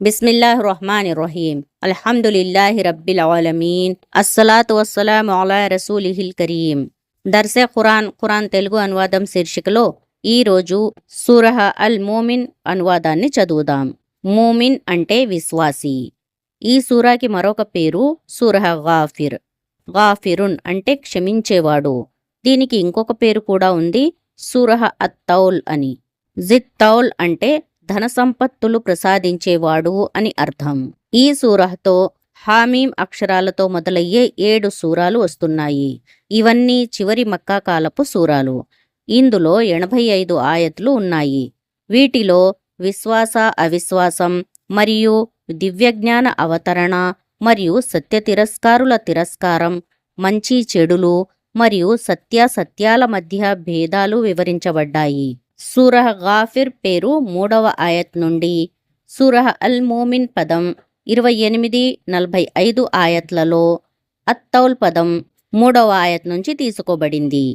బిస్మిల్లాహిర్ రహ్మానిర్ రహీం. అల్హమ్దులిల్లాహి రబ్బిల్ ఆలమీన్. అస్సలాతు వస్సలాము అలా రసూలిహిల్ కరీం. దర్సే ఖురాన్ తెలుగు అనువాదం శీర్షికలో ఈరోజు సూరహ అల్ మోమిన్ అనువాదాన్ని చదువుదాం. మోమిన్ అంటే విశ్వాసి. ఈ సూరాకి మరొక పేరు సూరహ గాఫిర్. గాఫిరున్ అంటే క్షమించేవాడు. దీనికి ఇంకొక పేరు కూడా ఉంది, సూరహ అత్తౌల్ అని. జిత్తౌల్ అంటే ధన సంపత్తులు ప్రసాదించేవాడు అని అర్థం. ఈ సూరహతో హామీం అక్షరాలతో మొదలయ్యే 7 సూరాలు వస్తున్నాయి. ఇవన్నీ చివరి మక్కా కాలపు సూరాలు. ఇందులో 85 ఆయతులు ఉన్నాయి. వీటిలో విశ్వాస అవిశ్వాసం మరియు దివ్యజ్ఞాన అవతరణ మరియు సత్య తిరస్కారుల తిరస్కారం, మంచి చెడులు మరియు సత్యాసత్యాల మధ్య భేదాలు వివరించబడ్డాయి. సూరహ్ గాఫిర్ పేరు 3వ ఆయత్ నుండి, సూరహ్ అల్ మోమిన్ పదం 28-45 ఆయత్లలో, అత్తౌల్ పదం 3వ ఆయత్ నుంచి తీసుకోబడింది.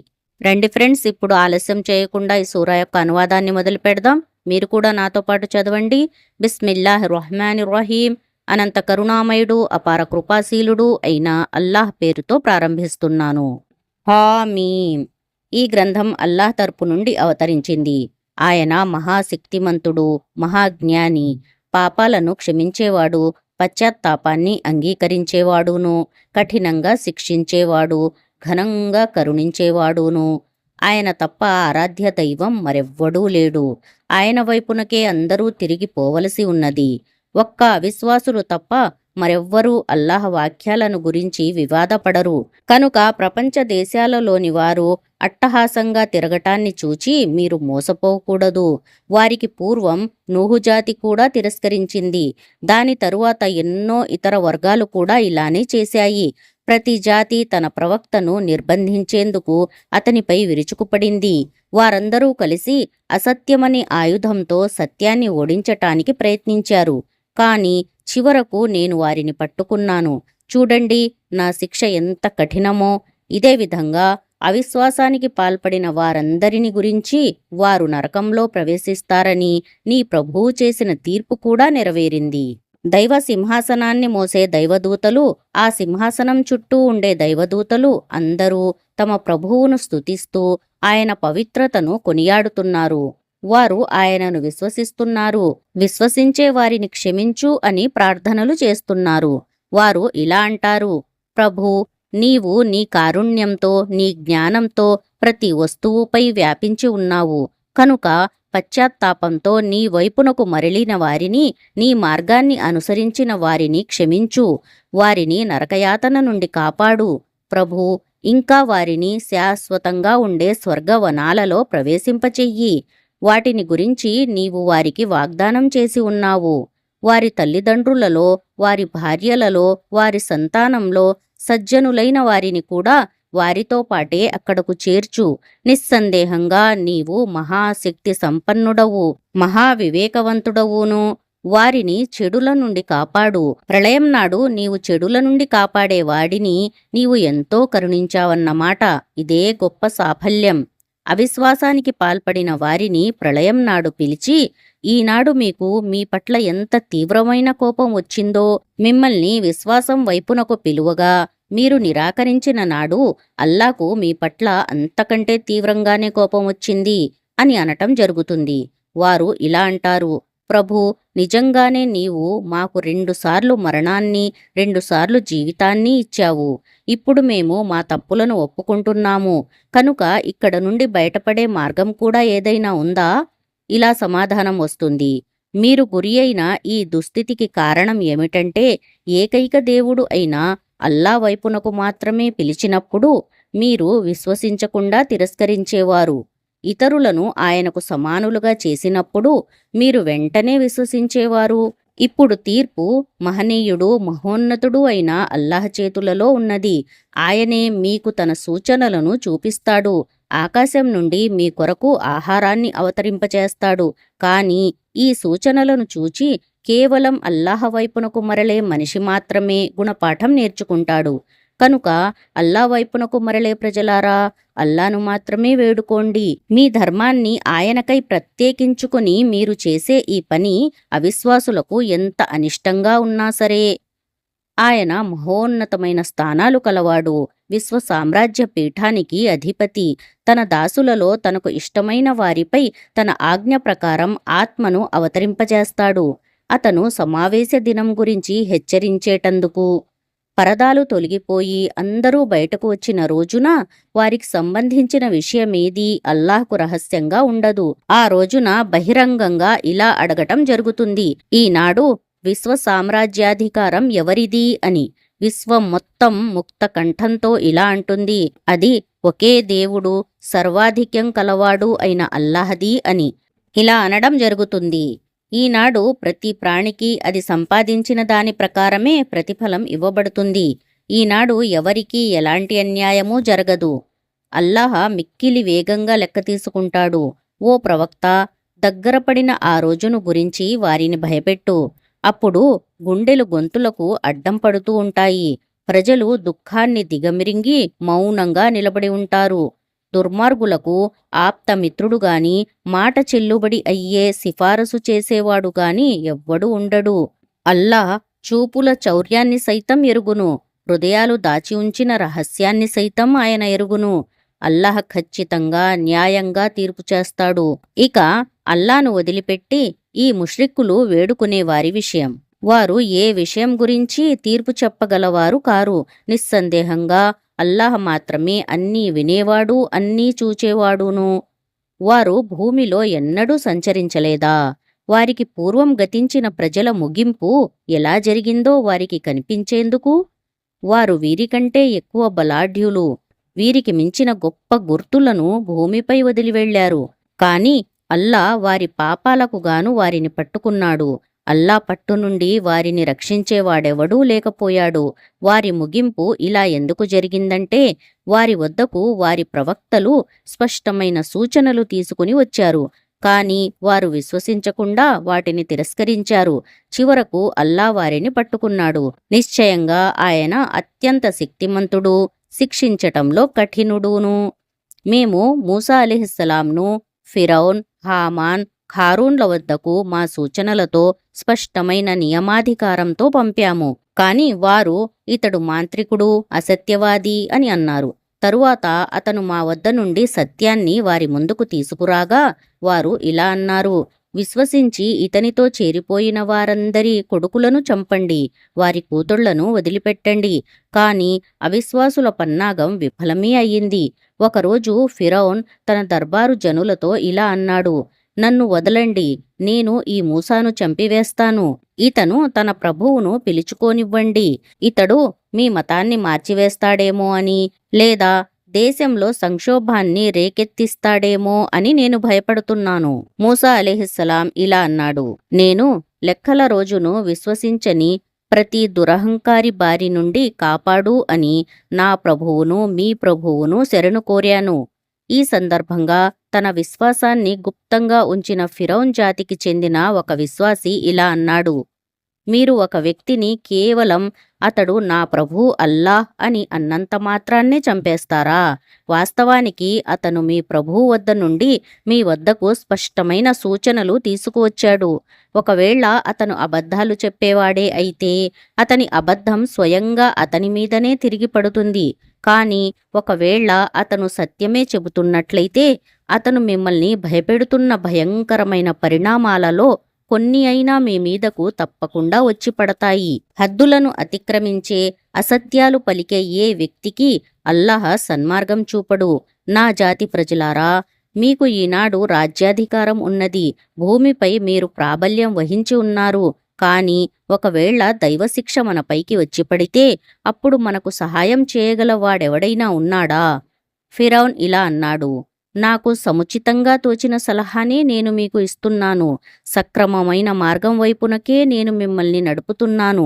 రండి ఫ్రెండ్స్, ఇప్పుడు ఆలస్యం చేయకుండా ఈ సూరా యొక్క అనువాదాన్ని మొదలు పెడదాం. మీరు కూడా నాతో పాటు చదవండి. బిస్మిల్లాహిర్ రహ్మానిర్ రహీం. అనంత కరుణామయుడు అపార కృపాశీలుడు అయిన అల్లాహ్ పేరుతో ప్రారంభిస్తున్నాను. హామీం. ఈ గ్రంథం అల్లాహ్ తరపు నుండి అవతరించింది. ఆయన మహాశక్తిమంతుడు, మహాజ్ఞాని, పాపాలను క్షమించేవాడు, పశ్చాత్తాపాన్ని అంగీకరించేవాడును, కఠినంగా శిక్షించేవాడు, ఘనంగా కరుణించేవాడును. ఆయన తప్ప ఆరాధ్య దైవం మరెవ్వడూ లేడు. ఆయన వైపునకే అందరూ తిరిగి పోవలసి ఉన్నది. ఒక్క అవిశ్వాసులు తప్ప మరెవ్వరూ అల్లాహ్ వాక్యాలను గురించి వివాదపడరు. కనుక ప్రపంచ దేశాలలోని వారు అట్టహాసంగా తిరగటాన్ని చూచి మీరు మోసపోకూడదు. వారికి పూర్వం నూహు జాతి కూడా తిరస్కరించింది. దాని తరువాత ఎన్నో ఇతర వర్గాలు కూడా ఇలానే చేశాయి. ప్రతి జాతి తన ప్రవక్తను నిర్బంధించేందుకు అతనిపై విరుచుకుపడింది. వారందరూ కలిసి అసత్యమనే ఆయుధంతో సత్యాన్ని ఓడించటానికి ప్రయత్నించారు. కాని చివరకు నేను వారిని పట్టుకున్నాను. చూడండి నా శిక్ష ఎంత కఠినమో. ఇదే విధంగా అవిశ్వాసానికి పాల్పడిన వారందరిని గురించి వారు నరకంలో ప్రవేశిస్తారని నీ ప్రభువు చేసిన తీర్పు కూడా నెరవేరింది. దైవ సింహాసనాన్ని మోసే దైవదూతలు, ఆ సింహాసనం చుట్టూ ఉండే దైవదూతలు అందరూ తమ ప్రభువును స్తుతిస్తూ ఆయన పవిత్రతను కొనియాడుతున్నారు. వారు ఆయనను విశ్వసిస్తున్నారు. విశ్వసించే వారిని క్షమించు అని ప్రార్థనలు చేస్తున్నారు. వారు ఇలా అంటారు: ప్రభూ, నీవు నీ కారుణ్యంతో, నీ జ్ఞానంతో ప్రతి వస్తువుపై వ్యాపించి ఉన్నావు. కనుక పశ్చాత్తాపంతో నీ వైపునకు మరలిన వారిని, నీ మార్గాన్ని అనుసరించిన వారిని క్షమించు. వారిని నరకయాతన నుండి కాపాడు. ప్రభూ, ఇంకా వారిని శాశ్వతంగా ఉండే స్వర్గవనాలలో ప్రవేశింపచెయ్యి. వాటిని గురించి నీవు వారికి వాగ్దానం చేసి ఉన్నావు. వారి తల్లిదండ్రులలో, వారి భార్యలలో, వారి సంతానంలో సజ్జనులైన వారిని కూడా వారితో పాటే అక్కడకు చేర్చు. నిస్సందేహంగా నీవు మహాశక్తి సంపన్నుడవు, మహావివేకవంతుడవును. వారిని చెడుల నుండి కాపాడు. ప్రళయం నాడు నీవు చెడుల నుండి కాపాడే వాడిని నీవు ఎంతో కరుణించావన్నమాట. ఇదే గొప్ప సాఫల్యం. అవిశ్వాసానికి పాల్పడిన వారిని ప్రళయం నాడు పిలిచి, ఈనాడు మీకు మీ పట్ల ఎంత తీవ్రమైన కోపం వచ్చిందో, మిమ్మల్ని విశ్వాసం వైపునకు పిలువగా మీరు నిరాకరించిన నాడు అల్లాకు మీ పట్ల అంతకంటే తీవ్రంగానే కోపం వచ్చింది అని అనటం జరుగుతుంది. వారు ఇలా అంటారు: ప్రభూ, నిజంగానే నీవు మాకు 2 సార్లు మరణాన్ని, 2 సార్లు జీవితాన్ని ఇచ్చావు. ఇప్పుడు మేము మా తప్పులను ఒప్పుకుంటున్నాము. కనుక ఇక్కడ నుండి బయటపడే మార్గం కూడా ఏదైనా ఉందా? ఇలా సమాధానం వస్తుంది: మీరు గురి అయిన ఈ దుస్థితికి కారణం ఏమిటంటే, ఏకైక దేవుడు అయిన అల్లా వైపునకు మాత్రమే పిలిచినప్పుడు మీరు విశ్వసించకుండా తిరస్కరించేవారు. ఇతరులను ఆయనకు సమానులుగా చేసినప్పుడు మీరు వెంటనే విశ్వసించేవారు. ఇప్పుడు తీర్పు మహనీయుడు, మహోన్నతుడు అయిన అల్లాహ్ చేతులలో ఉన్నది. ఆయనే మీకు తన సూచనలను చూపిస్తాడు. ఆకాశం నుండి మీ కొరకు ఆహారాన్ని అవతరింపచేస్తాడు. కాని ఈ సూచనలను చూచి కేవలం అల్లాహ్ వైపునకు మరలే మనిషి మాత్రమే గుణపాఠం నేర్చుకుంటాడు. కనుక అల్లా వైపునకు మరలే ప్రజలారా, అల్లాను మాత్రమే వేడుకోండి. మీ ధర్మాన్ని ఆయనకై ప్రత్యేకించుకుని మీరు చేసే ఈ పని అవిశ్వాసులకు ఎంత అనిష్టంగా ఉన్నా సరే, ఆయన మహోన్నతమైన స్థానాలు కలవాడు, విశ్వ సామ్రాజ్య పీఠానికి అధిపతి. తన దాసులలో తనకు ఇష్టమైన వారిపై తన ఆజ్ఞ ప్రకారం ఆత్మను అవతరింపజేస్తాడు. అతను సమావేశ దినం గురించి హెచ్చరించేటందుకు పరదాలు తొలగిపోయి అందరూ బయటకు వచ్చిన రోజున వారికి సంబంధించిన విషయమేదీ అల్లాహ్కు రహస్యంగా ఉండదు. ఆ రోజున బహిరంగంగా ఇలా అడగటం జరుగుతుంది: ఈనాడు విశ్వ సామ్రాజ్యాధికారం ఎవరిది అని. విశ్వం మొత్తం ముక్త కంఠంతో ఇలా అంటుంది: అది ఒకే దేవుడు, సర్వాధిక్యం కలవాడు అయిన అల్లాహది అని. ఇలా అనడం జరుగుతుంది. ఈనాడు ప్రతి ప్రాణికి అది సంపాదించిన దాని ప్రకారమే ప్రతిఫలం ఇవ్వబడుతుంది. ఈనాడు ఎవరికీ ఎలాంటి అన్యాయమూ జరగదు. అల్లాహ్ మిక్కిలి వేగంగా లెక్క తీసుకుంటాడు. ఓ ప్రవక్త, దగ్గరపడిన ఆ రోజును గురించి వారిని భయపెట్టు. అప్పుడు గుండెలు గొంతులకు అడ్డం పడుతూ ఉంటాయి. ప్రజలు దుఃఖాన్ని దిగమిరింగి మౌనంగా నిలబడి ఉంటారు. దుర్మార్గులకు ఆప్తమిత్రుడుగాని, మాట చెల్లుబడి అయ్యే సిఫారసు చేసేవాడుగాని ఎవ్వడు ఉండడు. అల్లాహ్ చూపుల చౌర్యాన్ని సైతం ఎరుగును, హృదయాలు దాచి ఉంచిన రహస్యాన్ని సైతం ఆయన ఎరుగును. అల్లాహ్ ఖచ్చితంగా న్యాయంగా తీర్పు చేస్తాడు. ఇక అల్లాను వదిలిపెట్టి ఈ ముష్రిక్కులు వేడుకునే వారి విషయం. వారు ఏ విషయం గురించి తీర్పు చెప్పగలవారు కారు. నిస్సందేహంగా అల్లాహ్ మాత్రమే అన్నీ వినేవాడు, అన్నీ చూచేవాడును. వారు భూమిలో ఎన్నడూ సంచరించలేదా? వారికి పూర్వం గతించిన ప్రజల ముగింపు ఎలా జరిగిందో వారికి కనిపించేందుకు? వారు వీరికంటే ఎక్కువ బలాఢ్యులు, వీరికి మించిన గొప్ప గుర్తులను భూమిపై వదిలి వెళ్లారు. కాని అల్లా వారి పాపాలకు గాను వారిని పట్టుకున్నాడు. అల్లా పట్టు నుండి వారిని రక్షించేవాడెవడూ లేకపోయాడు. వారి ముగింపు ఇలా ఎందుకు జరిగిందంటే, వారి వద్దకు వారి ప్రవక్తలు స్పష్టమైన సూచనలు తీసుకుని వచ్చారు. కాని వారు విశ్వసించకుండా వాటిని తిరస్కరించారు. చివరకు అల్లా వారిని పట్టుకున్నాడు. నిశ్చయంగా ఆయన అత్యంత శక్తిమంతుడు, శిక్షించటంలో కఠినుడును. మేము మూసా అలైహిస్సలాంను ఫిరౌన్, హామాన్, ఖారూన్ల వద్దకు మా సూచనలతో స్పష్టమైన నియమాధికారంతో పంపాము. కాని వారు ఇతడు మాంత్రికుడు, అసత్యవాది అని అన్నారు. తరువాత అతను మా వద్ద నుండి సత్యాన్ని వారి ముందుకు తీసుకురాగా వారు ఇలా అన్నారు: విశ్వసించి ఇతనితో చేరిపోయిన వారందరి కొడుకులను చంపండి, వారి కూతుళ్లను వదిలిపెట్టండి. కాని అవిశ్వాసుల పన్నాగం విఫలమే అయ్యింది. ఒకరోజు ఫిరౌన్ తన దర్బారు జనులతో ఇలా అన్నాడు: నన్ను వదలండి, నేను ఈ మూసాను చంపివేస్తాను. ఇతను తన ప్రభువును పిలుచుకోనివ్వండి. ఇతడు మీ మతాన్ని మార్చివేస్తాడేమో అని, లేదా దేశంలో సంక్షోభాన్ని రేకెత్తిస్తాడేమో అని నేను భయపడుతున్నాను. మూసా అలైహిస్సలాం ఇలా అన్నాడు: నేను లెక్కల రోజును విశ్వసించని ప్రతి దురహంకారి బారి నుండి కాపాడు అని నా ప్రభువును మీ ప్రభువును శరణు కోరాను. ఈ సందర్భంగా తన విశ్వాసాన్ని గుప్తంగా ఉంచిన ఫిరౌన్ జాతికి చెందిన ఒక విశ్వాసి ఇలా అన్నాడు: మీరు ఒక వ్యక్తిని కేవలం అతడు నా ప్రభువు అల్లాహ్ అని అన్నంత మాత్రాన్నే చంపేస్తారా? వాస్తవానికి అతను మీ ప్రభువు వద్ద నుండి మీ వద్దకు స్పష్టమైన సూచనలు తీసుకువచ్చాడు. ఒకవేళ అతను అబద్ధాలు చెప్పేవాడే అయితే అతని అబద్ధం స్వయంగా అతని మీదనే తిరిగి పడుతుంది. కాని ఒకవేళ అతను సత్యమే చెబుతున్నట్లయితే అతను మిమ్మల్ని భయపెడుతున్న భయంకరమైన పరిణామాలలో కొన్ని అయినా మీ మీదకు తప్పకుండా వచ్చి పడతాయి. హద్దులను అతిక్రమించే అసత్యాలు పలికే ఏ వ్యక్తికి అల్లాహ్ సన్మార్గం చూపడు. నా జాతి ప్రజలారా, మీకు ఈనాడు రాజ్యాధికారం ఉన్నది, భూమిపై మీరు ప్రాబల్యం వహించి ఉన్నారు. కాని ఒకవేళ దైవశిక్ష మనపైకి వచ్చి పడితే అప్పుడు మనకు సహాయం చేయగల వాడెవడైనా ఉన్నాడా? ఫిరౌన్ ఇలా అన్నాడు: నాకు సముచితంగా తోచిన సలహానే నేను మీకు ఇస్తున్నాను. సక్రమమైన మార్గం వైపునకే నేను మిమ్మల్ని నడుపుతున్నాను.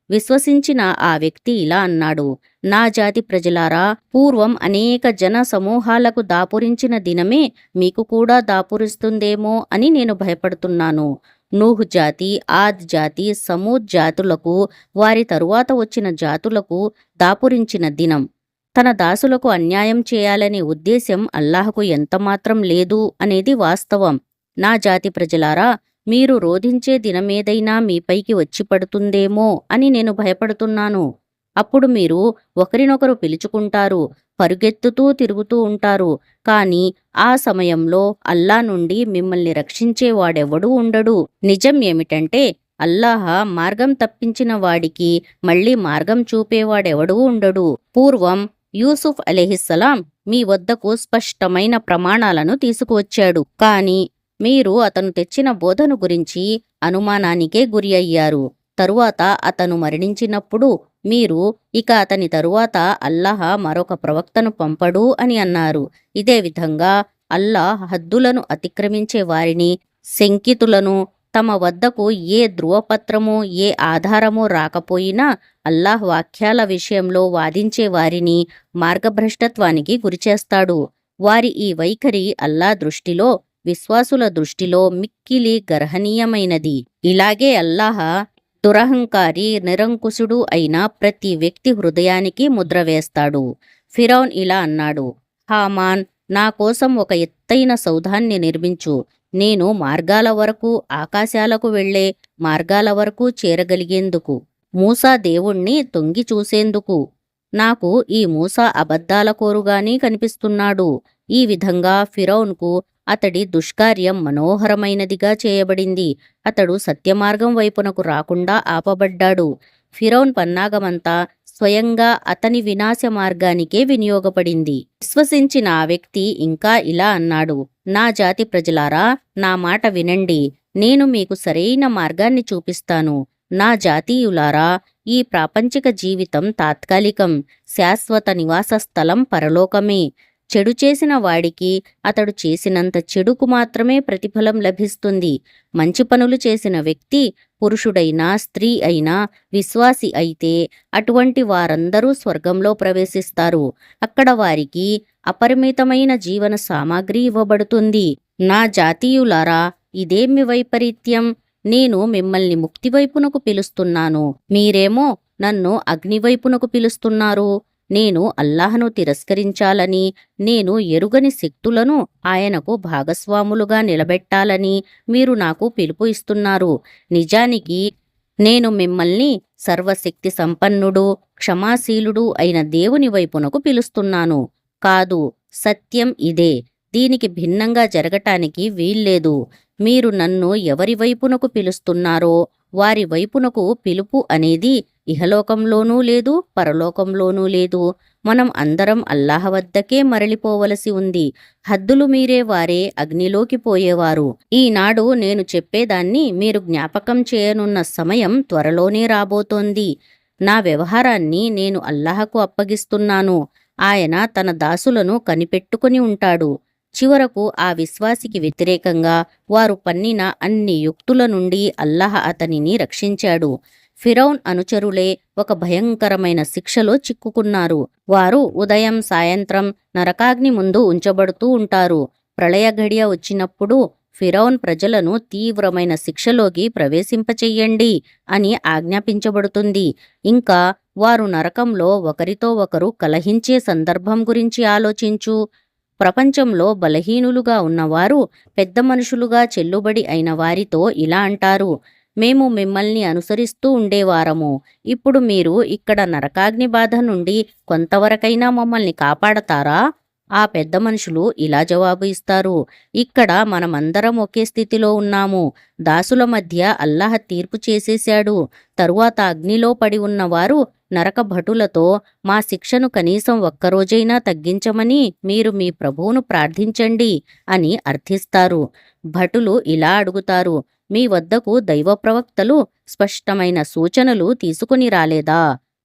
విశ్వసించిన ఆ వ్యక్తి ఇలా అన్నాడు: నా జాతి ప్రజలారా, పూర్వం అనేక జన సమూహాలకు దాపురించిన దినమే మీకు కూడా దాపురిస్తుందేమో అని నేను భయపడుతున్నాను. నూహ్ జాతి, ఆద్ జాతి, సమూద్ జాతులకు, వారి తరువాత వచ్చిన జాతులకు దాపురించిన దినం. తన దాసులకు అన్యాయం చేయాలనే ఉద్దేశ్యం అల్లాహకు ఎంతమాత్రం లేదు అనేది వాస్తవం. నా జాతి ప్రజలారా, మీరు రోధించే దినమేదైనా మీపైకి వచ్చి పడుతుందేమో అని నేను భయపడుతున్నాను. అప్పుడు మీరు ఒకరినొకరు పిలుచుకుంటారు, పరుగెత్తుతూ తిరుగుతూ ఉంటారు. కాని ఆ సమయంలో అల్లా నుండి మిమ్మల్ని రక్షించేవాడెవడూ ఉండడు. నిజం ఏమిటంటే అల్లాహ మార్గం తప్పించిన వాడికి మళ్ళీ మార్గం చూపేవాడెవడూ ఉండడు. పూర్వం యూసుఫ్ అలెహిస్సలాం మీ వద్దకు స్పష్టమైన ప్రమాణాలను తీసుకువచ్చాడు. కాని మీరు అతను తెచ్చిన బోధను గురించి అనుమానానికే గురి అయ్యారు. తరువాత అతను మరణించినప్పుడు మీరు ఇక అతని తరువాత అల్లాహ మరొక ప్రవక్తను పంపడు అని అన్నారు. ఇదే విధంగా అల్లాహ్ హద్దులను అతిక్రమించే వారిని, శంకితులను, తమ వద్దకు ఏ ధృవపత్రమో ఏ ఆధారమో రాకపోయినా అల్లాహ్ వాక్యాల విషయంలో వాదించే వారిని మార్గభ్రష్టత్వానికి గురిచేస్తాడు. వారి ఈ వైఖరి అల్లా దృష్టిలో, విశ్వాసుల దృష్టిలో మిక్కిలి గర్హనీయమైనది. ఇలాగే అల్లాహ దురహంకారి, నిరంకుశుడు అయిన ప్రతి వ్యక్తి హృదయానికి ముద్ర వేస్తాడు. ఫిరౌన్ ఇలా అన్నాడు: హామాన్, నా కోసం ఒక ఎత్తైన సౌధాన్ని నిర్మించు. నేను మార్గాల వరకు, ఆకాశాలకు వెళ్లే మార్గాల వరకు చేరగలిగేందుకు, మూసా దేవుణ్ణి తొంగి చూసేందుకు. నాకు ఈ మూసా అబద్ధాల కోరుగానే కనిపిస్తున్నాడు. ఈ విధంగా ఫిరౌన్కు అతడి దుష్కార్యం మనోహరమైనదిగా చేయబడింది. అతడు సత్యమార్గం వైపునకు రాకుండా ఆపబడ్డాడు. ఫిరౌన్ పన్నాగమంతా స్వయంగా అతని వినాశ మార్గానికే వినియోగపడింది. విశ్వసించిన ఆ వ్యక్తి ఇంకా ఇలా అన్నాడు: నా జాతి ప్రజలారా, నా మాట వినండి. నేను మీకు సరైన మార్గాన్ని చూపిస్తాను. నా జాతీయులారా, ఈ ప్రాపంచిక జీవితం తాత్కాలికం. శాశ్వత నివాస స్థలం పరలోకమే. చెడు చేసిన వాడికి అతడు చేసినంత చెడుకు మాత్రమే ప్రతిఫలం లభిస్తుంది. మంచి పనులు చేసిన వ్యక్తి, పురుషుడైనా స్త్రీ అయినా, విశ్వాసి అయితే అటువంటి వారందరూ స్వర్గంలో ప్రవేశిస్తారు. అక్కడ వారికి అపరిమితమైన జీవన సామాగ్రి ఇవ్వబడుతుంది. నా జాతీయులారా, ఇదేమి వైపరీత్యం! నేను మిమ్మల్ని ముక్తివైపునకు పిలుస్తున్నాను, మీరేమో నన్ను అగ్నివైపునకు పిలుస్తున్నారు. నేను అల్లాహను తిరస్కరించాలని, నేను ఎరుగని శక్తులను ఆయనకు భాగస్వాములుగా నిలబెట్టాలని మీరు నాకు పిలుపు ఇస్తున్నారు. నిజానికి నేను మిమ్మల్ని సర్వశక్తి సంపన్నుడు, క్షమాశీలుడు అయిన దేవుని వైపునకు పిలుస్తున్నాను. కాదు, సత్యం ఇదే. దీనికి భిన్నంగా జరగటానికి వీల్లేదు. మీరు నన్ను ఎవరి వైపునకు పిలుస్తున్నారో వారి వైపునకు పిలుపు అనేది ఇహలోకంలోనూ లేదు, పరలోకంలోనూ లేదు. మనం అందరం అల్లాహ వద్దకే మరలిపోవలసి ఉంది. హద్దులు మీరే వారే అగ్నిలోకి పోయేవారు. ఈనాడు నేను చెప్పేదాన్ని మీరు జ్ఞాపకం చేయనున్న సమయం త్వరలోనే రాబోతోంది. నా వ్యవహారాన్ని నేను అల్లాహకు అప్పగిస్తున్నాను. ఆయన తన దాసులను కనిపెట్టుకుని ఉంటాడు. చివరకు ఆ విశ్వాసికి వ్యతిరేకంగా వారు పన్నిన అన్ని యుక్తుల నుండి అల్లాహ అతనిని రక్షించాడు. ఫిరౌన్ అనుచరులే ఒక భయంకరమైన శిక్షలో చిక్కుకున్నారు. వారు ఉదయం సాయంత్రం నరకాగ్ని ముందు ఉంచబడుతూ ఉంటారు. ప్రళయ ఘడియ వచ్చినప్పుడు ఫిరౌన్ ప్రజలను తీవ్రమైన శిక్షలోకి ప్రవేశింపచెయ్యండి అని ఆజ్ఞాపించబడుతుంది. ఇంకా వారు నరకంలో ఒకరితో ఒకరు కలహించే సందర్భం గురించి ఆలోచించు. ప్రపంచంలో బలహీనులుగా ఉన్నవారు పెద్ద మనుషులుగా చెల్లుబడి అయిన వారితో ఇలా అంటారు: మేము మిమ్మల్ని అనుసరిస్తూ ఉండేవారము. ఇప్పుడు మీరు ఇక్కడ నరకాగ్ని బాధ నుండి కొంతవరకైనా మమ్మల్ని కాపాడతారా? ఆ పెద్ద మనుషులు ఇలా జవాబు ఇస్తారు: ఇక్కడ మనమందరం ఒకే స్థితిలో ఉన్నాము. దాసుల మధ్య అల్లాహ తీర్పు చేసేశాడు. తరువాత అగ్నిలో పడి ఉన్నవారు నరక భటులతో మా శిక్షను కనీసం ఒక్కరోజైనా తగ్గించమని మీరు మీ ప్రభువును ప్రార్థించండి అని అర్థిస్తారు. భటులు ఇలా అడుగుతారు: మీ వద్దకు దైవ ప్రవక్తలు స్పష్టమైన సూచనలు తీసుకుని రాలేదా?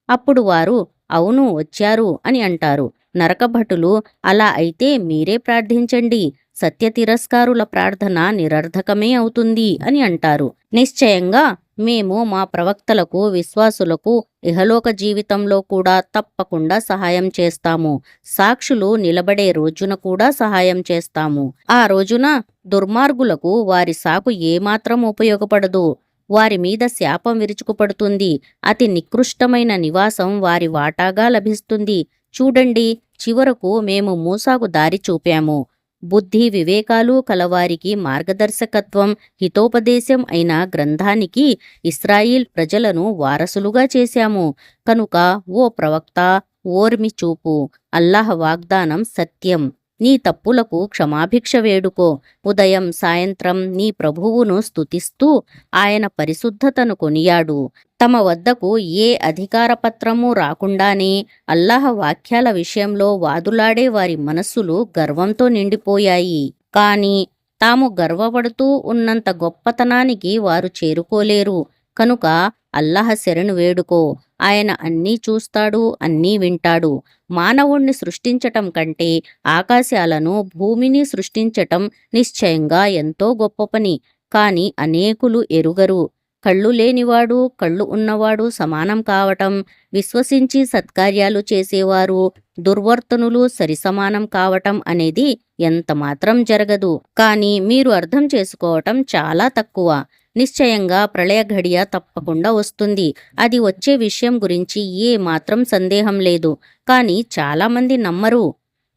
అప్పుడు వారు అవును, వచ్చారు అని అంటారు. నరకభటులు అలా అయితే మీరే ప్రార్థించండి, సత్య తిరస్కారుల ప్రార్థన నిరర్ధకమే అవుతుంది అని అంటారు. నిశ్చయంగా మేము మా ప్రవక్తలకు విశ్వాసులకు ఇహలోక జీవితంలో కూడా తప్పకుండా సహాయం చేస్తాము. సాక్షులు నిలబడే రోజున కూడా సహాయం చేస్తాము. ఆ రోజున దుర్మార్గులకు వారి సాకు ఏమాత్రం ఉపయోగపడదు. వారి మీద శాపం విరుచుకుపడుతుంది. అతి నికృష్టమైన నివాసం వారి వాటాగా లభిస్తుంది. చూడండి, చివరకు మేము మూసాకు దారి చూపాము. బుద్ధి వివేకాలు కలవారికి మార్గదర్శకత్వం, హితోపదేశం అయిన గ్రంథానికి ఇశ్రాయిల్ ప్రజలను వారసులుగా చేశాము. కనుక ఓ ప్రవక్త, ఓర్మి చూపు. అల్లాహ్ వాగ్దానం సత్యం. నీ తప్పులకు క్షమాభిక్ష వేడుకో. ఉదయం సాయంత్రం నీ ప్రభువును స్తుతిస్తూ ఆయన పరిశుద్ధతను కొనియాడు. తమ వద్దకు ఏ అధికారపత్రము రాకుండానే అల్లాహ్ వాక్యాల విషయంలో వాదులాడే వారి మనస్సులు గర్వంతో నిండిపోయాయి. కాని తాము గర్వపడుతూ ఉన్నంత గొప్పతనానికి వారు చేరుకోలేరు. కనుక అల్లాహ్ శరణు వేడుకో. ఆయన అన్నీ చూస్తాడు, అన్నీ వింటాడు. మానవుణ్ణి సృష్టించటం కంటే ఆకాశాలను భూమిని సృష్టించటం నిశ్చయంగా ఎంతో గొప్ప పని. కాని అనేకులు ఎరుగరు. కళ్ళు లేనివాడు కళ్ళు ఉన్నవాడు సమానం కావటం, విశ్వసించి సత్కార్యాలు చేసేవారు దుర్వర్తనులు సరిసమానం కావటం అనేది ఎంతమాత్రం జరగదు. కాని మీరు అర్థం చేసుకోవటం చాలా తక్కువ. నిశ్చయంగా ప్రళయ ఘడియ తప్పకుండా వస్తుంది. అది వచ్చే విషయం గురించి ఏ మాత్రం సందేహం లేదు. కాని చాలామంది నమ్మరు.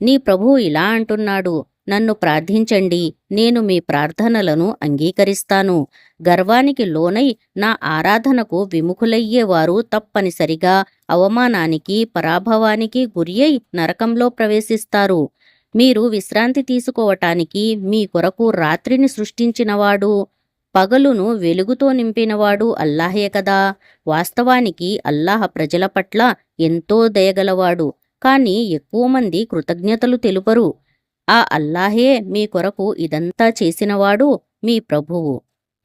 నీ ప్రభువు ఇలా అంటున్నాడు, నన్ను ప్రార్థించండి, నేను మీ ప్రార్థనలను అంగీకరిస్తాను. గర్వానికి లోనై నా ఆరాధనకు విముఖులయ్యేవారు తప్పనిసరిగా అవమానానికి, పరాభవానికి గురి అయి నరకంలో ప్రవేశిస్తారు. మీరు విశ్రాంతి తీసుకోవటానికి మీ కొరకు రాత్రిని సృష్టించినవాడు, పగలును వెలుగుతో నింపినవాడు అల్లాహే కదా. వాస్తవానికి అల్లాహ్ ప్రజల పట్ల ఎంతో దయగలవాడు. కాని ఎక్కువ మంది కృతజ్ఞతలు తెలుపరు. ఆ అల్లాహే మీ కొరకు ఇదంతా చేసినవాడు, మీ ప్రభువు.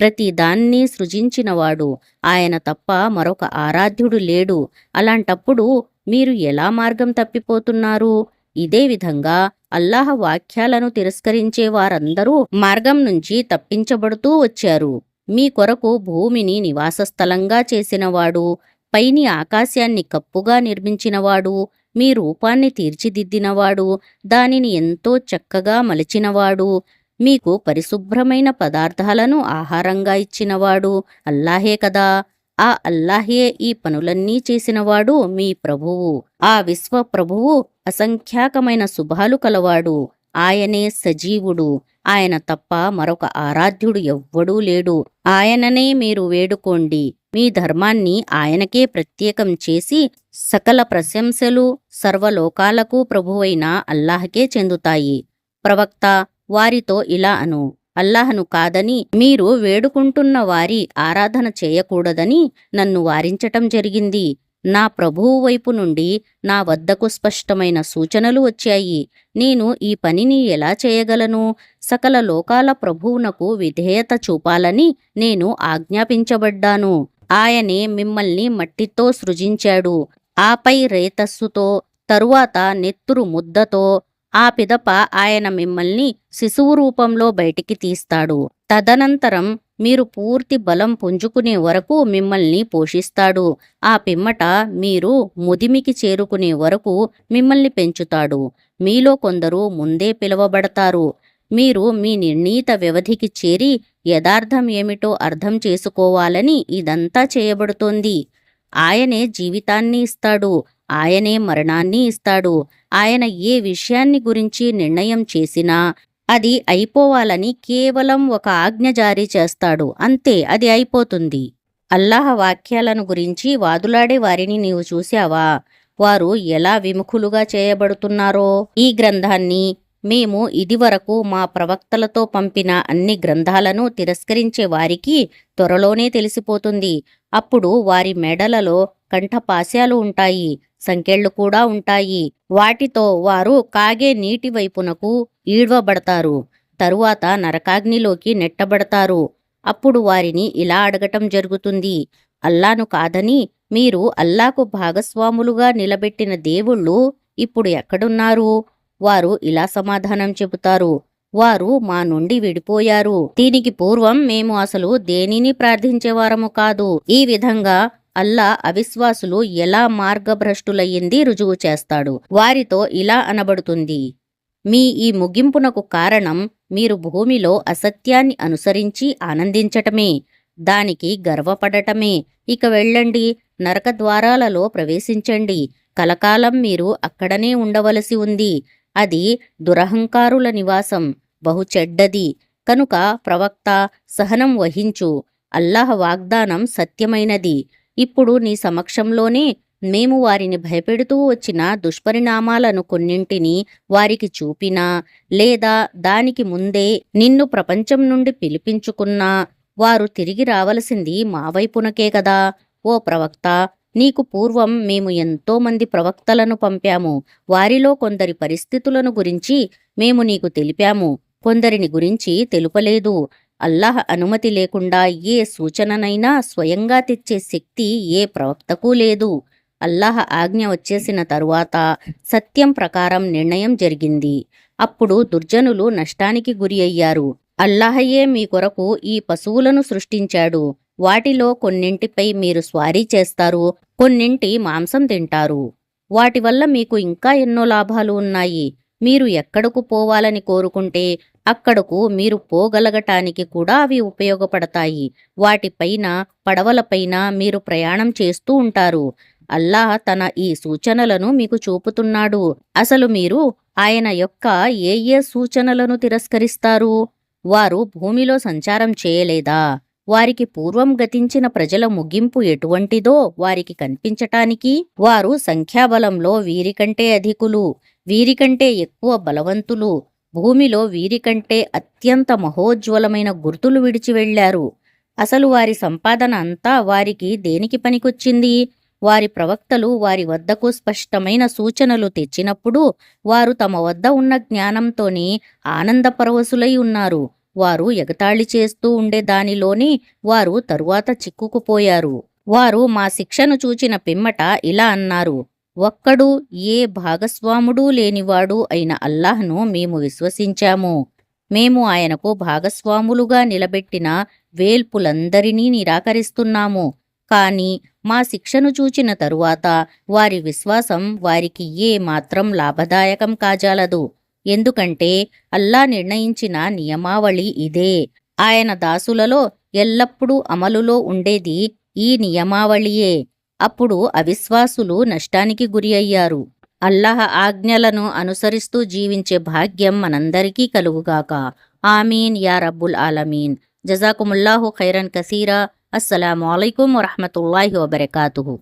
ప్రతి దాన్ని సృజించినవాడు. ఆయన తప్ప మరొక ఆరాధ్యుడు లేడు. అలాంటప్పుడు మీరు ఎలా మార్గం తప్పిపోతున్నారు? ఇదే విధంగా అల్లాహ్ వాక్యాలను తిరస్కరించే వారందరూ మార్గం నుంచి తప్పించబడుతూ వచ్చారు. మీ కొరకు భూమిని నివాసస్థలంగా చేసినవాడు, పైని ఆకాశాన్ని కప్పుగా నిర్మించినవాడు, మీ రూపాన్ని తీర్చిదిద్దినవాడు, దానిని ఎంతో చక్కగా మలిచినవాడు, మీకు పరిశుభ్రమైన పదార్థాలను ఆహారంగా ఇచ్చినవాడు అల్లాహే కదా. ఆ అల్లాహే ఈ పనులన్నీ చేసినవాడు, మీ ప్రభువు. ఆ విశ్వ ప్రభువు అసంఖ్యాకమైన శుభాలు కలవాడు. ఆయనే సజీవుడు. ఆయన తప్ప మరొక ఆరాధ్యుడు ఎవ్వడూ లేడు. ఆయననే మీరు వేడుకోండి. మీ ధర్మాన్ని ఆయనకే ప్రత్యేకం చేసి సకల ప్రశంసలు సర్వలోకాలకు ప్రభువైన అల్లాహకే చెందుతాయి. ప్రవక్త, వారితో ఇలా అను, అల్లాహ్ను కాదని మీరు వేడుకుంటున్న వారి ఆరాధన చేయకూడదని నన్ను వారించటం జరిగింది. నా ప్రభువు వైపు నుండి నా వద్దకు స్పష్టమైన సూచనలు వచ్చాయి. నేను ఈ పనిని ఎలా చేయగలను? సకల లోకాల ప్రభువునకు విధేయత చూపాలని నేను ఆజ్ఞాపించబడ్డాను. ఆయనే మిమ్మల్ని మట్టితో సృజించాడు, ఆపై రేతస్సుతో, తరువాత నెత్తురు ముద్దతో, ఆ పిదప ఆయన మిమ్మల్ని శిశువు రూపంలో బయటికి తీస్తాడు. తదనంతరం మీరు పూర్తి బలం పుంజుకునే వరకు మిమ్మల్ని పోషిస్తాడు. ఆ పిమ్మట మీరు ముదిమికి చేరుకునే వరకు మిమ్మల్ని పెంచుతాడు. మీలో కొందరు ముందే పిలువబడతారు. మీరు మీ నిర్ణీత వ్యవధికి చేరి యథార్థం ఏమిటో అర్థం చేసుకోవాలని ఇదంతా చేయబడుతోంది. ఆయనే జీవితాన్ని ఇస్తాడు, ఆయనే మరణాన్ని ఇస్తాడు. ఆయన ఏ విషయాన్ని గురించి నిర్ణయం చేసినా అది అయిపోవాలని కేవలం ఒక ఆజ్ఞ జారీ చేస్తాడు. అంతే, అది అయిపోతుంది. అల్లాహ్ వాక్యాలను గురించి వాదులాడే వారిని నీవు చూశావా? వారు ఎలా విముఖులుగా చేయబడుతున్నారో. ఈ గ్రంథాన్ని మేము ఇదివరకు మా ప్రవక్తలతో పంపిన అన్ని గ్రంథాలను తిరస్కరించే వారికి త్వరలోనే తెలిసిపోతుంది. అప్పుడు వారి మెడలలో కంఠపాశాలు ఉంటాయి, సంకెళ్ళు కూడా ఉంటాయి. వాటితో వారు కాగే నీటి వైపునకు ఈడ్వబడతారు. తరువాత నరకాగ్నిలోకి నెట్టబడతారు. అప్పుడు వారిని ఇలా అడగటం జరుగుతుంది, అల్లాను కాదని మీరు అల్లాకు భాగస్వాములుగా నిలబెట్టిన దేవుళ్ళు ఇప్పుడు ఎక్కడున్నారు? వారు ఇలా సమాధానం చెబుతారు, వారు మా నుండి విడిపోయారు. దీనికి పూర్వం మేము అసలు దేనిని ప్రార్థించేవారము కాదు. ఈ విధంగా అల్లా అవిశ్వాసులు ఎలా మార్గభ్రష్టులయ్యింది రుజువు చేస్తాడు. వారితో ఇలా అనబడుతుంది: మీ ఈ ముగింపునకు కారణం మీరు భూమిలో అసత్యాన్ని అనుసరించి ఆనందించటమే, దానికి గర్వపడటమే. ఇక వెళ్ళండి, నరకద్వారాలలో ప్రవేశించండి. కలకాలం మీరు అక్కడనే ఉండవలసి ఉంది. అది దురహంకారుల నివాసం, బహు చెడ్డది. కనుక ప్రవక్త, సహనం వహించు. అల్లాహ్ వాగ్దానం సత్యమైనది. ఇప్పుడు నీ సమక్షంలోనే మేము వారిని భయపెడుతూ వచ్చిన దుష్పరిణామాలను కొన్నింటిని వారికి చూపినా, లేదా దానికి ముందే నిన్ను ప్రపంచం నుండి పిలిపించుకున్నా, వారు తిరిగి రావలసింది మా వైపునకే కదా. ఓ ప్రవక్త, నీకు పూర్వం మేము ఎంతో మంది ప్రవక్తలను పంపాము. వారిలో కొందరి పరిస్థితులను గురించి మేము నీకు తెలిపాము, కొందరిని గురించి తెలుపలేదు. అల్లాహ్ అనుమతి లేకుండా ఏ సూచననైనా స్వయంగా తెచ్చే శక్తి ఏ ప్రవక్తకు లేదు. అల్లాహ్ ఆజ్ఞ వచ్చేసిన తరువాత సత్యం ప్రకారం నిర్ణయం జరిగింది. అప్పుడు దుర్జనులు నష్టానికి గురి అయ్యారు. అల్లాహయే మీ కొరకు ఈ పశువులను సృష్టించాడు. వాటిలో కొన్నింటిపై మీరు స్వారీ చేస్తారు, కొన్నింటి మాంసం తింటారు. వాటి వల్ల మీకు ఇంకా ఎన్నో లాభాలు ఉన్నాయి. మీరు ఎక్కడకు పోవాలని కోరుకుంటే అక్కడకు మీరు పోగలగటానికి కూడా అవి ఉపయోగపడతాయి. వాటిపైన, పడవలపైన మీరు ప్రయాణం చేస్తూ ఉంటారు. అల్లాహ్ తన ఈ సూచనలను మీకు చూపుతున్నాడు. అసలు మీరు ఆయన యొక్క ఏ ఏ సూచనలను తిరస్కరిస్తారు? వారు భూమిలో సంచారం చేయలేదా? వారికి పూర్వం గతించిన ప్రజల ముగింపు ఎటువంటిదో వారికి కనిపించటానికి వారు సంఖ్యాబలంలో వీరికంటే అధికులు, వీరికంటే ఎక్కువ బలవంతులు, భూమిలో వీరికంటే అత్యంత మహోజ్వలమైన గుర్తులు విడిచి వెళ్లారు. అసలు వారి సంపాదన అంతా వారికి దేనికి పనికొచ్చింది? వారి ప్రవక్తలు వారి వద్దకు స్పష్టమైన సూచనలు తెచ్చినప్పుడు వారు తమ వద్ద ఉన్న జ్ఞానంతోనే ఆనందపరవశులై ఉన్నారు. వారు ఎగతాళి చేస్తూ ఉండే దానిలోనే వారు తరువాత చిక్కుకుపోయారు. వారు మా శిక్షను చూచిన పిమ్మట ఇలా అన్నారు: ఒక్కడు, ఏ భాగస్వాముడూ లేనివాడు అయిన అల్లాహ్ను మేము విశ్వసించాము. మేము ఆయనకు భాగస్వాములుగా నిలబెట్టిన వేల్పులందరినీ నిరాకరిస్తున్నాము. కాని మా శిక్షను చూచిన తరువాత వారి విశ్వాసం వారికి ఏ మాత్రం లాభదాయకం కాజాలదు. ఎందుకంటే అల్లా నిర్ణయించిన నియమావళి ఇదే. ఆయన దాసులలో ఎల్లప్పుడూ అమలులో ఉండేది ఈ నియమావళియే. అప్పుడు అవిశ్వాసులు నష్టానికి గురి అయ్యారు. అల్లాహ్ ఆజ్ఞలను అనుసరిస్తూ జీవించే భాగ్యం మనందరికీ కలుగుగాక. ఆమీన్ యా రబ్బుల్ ఆలమీన్. జజాకుముల్లాహు ఖైరన్ కసీరా. అస్సలాము అలైకుం వరహ్మతుల్లాహి వబరకాతుహు.